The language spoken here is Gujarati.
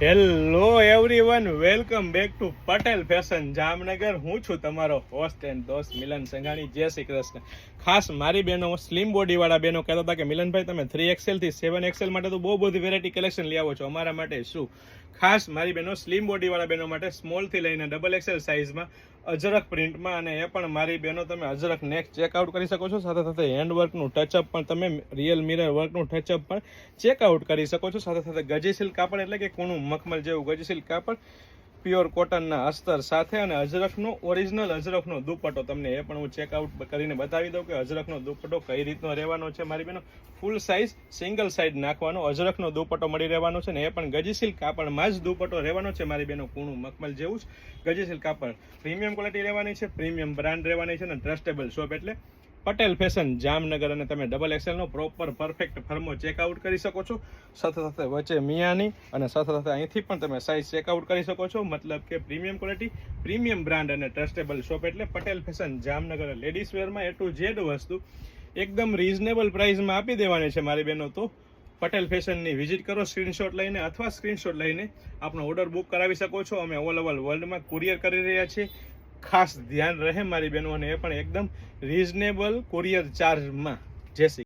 Hello everyone, welcome back to Patel fashion Jamnagar. હું છું તમારો હોસ્ટ એન્ડ દોસ્ત મિલન સંઘાણી. જય શ્રી કૃષ્ણ. ખાસ મારી બહેનો, સ્લિમ બોડી વાળા બહેનો કહેતા હતા કે મિલનભાઈ તમે 3XL થી 7XL માટે તો બહુ બધી વેરાયટી કલેક્શન લઈ આવો છો, અમારા માટે શું? ખાસ મારી બહેનો, સ્લિમ બોડી વાળા બહેનો માટે સ્મોલ થી લઈને XXL સાઇઝમાં અજરક પ્રિન્ટમાં, અને એ પણ મારી બહેનો તમે અજરક નેક ચેકઆઉટ કરી શકો છો. સાથે સાથે હેન્ડવર્કનું ટચઅપ પણ તમે રિયલ મિરર વર્કનું ટચઅપ પણ ચેકઆઉટ કરી શકો છો. સાથે સાથે ગજી સિલ્ક કાપડ એટલે કે કૂણું મખમલ જેવું ગજી સિલ્ક કાપડ, પ્યોર કોટનના અસ્તર સાથે, અને અજરકનો ઓરિજિનલ અજરકનો દુપટ્ટો તમને એ પણ હું ચેકઆઉટ કરીને બતાવી દઉં કે અજરકનો દુપટ્ટો કઈ રીતનો રહેવાનો છે. મારી બહેનો ફૂલ સાઇઝ સિંગલ સાઇડ નાખવાનો અજરકનો દુપટ્ટો મળી રહેવાનો છે, ને એ પણ ગજી સિલ્ક કાપડમાં જ દુપટ્ટો રહેવાનો છે. મારી બહેનો કૂણું મખમલ જેવું જ ગજી સિલ્ક કાપડ, પ્રીમિયમ ક્વોલિટી રહેવાની છે, પ્રીમિયમ બ્રાન્ડ રહેવાની છે, અને ટ્રસ્ટેબલ શોપ એટલે પટેલ ફેશન જામનગર. અને તમે XXL નો પ્રોપર પરફેક્ટ ફર્મો ચેકઆઉટ કરી શકો છો. સાથે સાથે વચ્ચે મિયાની અને સાથે સાથે અહીંથી પણ તમે સાઇઝ ચેકઆઉટ કરી શકો છો. મતલબ કે પ્રીમિયમ ક્વોલિટી, પ્રીમિયમ બ્રાન્ડ અને ટ્રસ્ટેબલ શોપ એટલે પટેલ ફેશન જામનગર. લેડીઝ વેરમાં A to Z વસ્તુ એકદમ રીઝનેબલ પ્રાઇસમાં આપી દેવાની છે મારી બહેનો. તો પટેલ ફેશનની વિઝિટ કરો, સ્ક્રીનશોટ લઈને અથવા સ્ક્રીનશોટ લઈને આપણો ઓર્ડર બુક કરાવી શકો છો. અમે ઓલ ઓવર વર્લ્ડમાં કુરિયર કરી રહ્યા છીએ. ખાસ ધ્યાન રહે મારી બહેનો, અને એ પણ એકદમ રીઝનેબલ કુરિયર ચાર્જમાં. જય શ્રી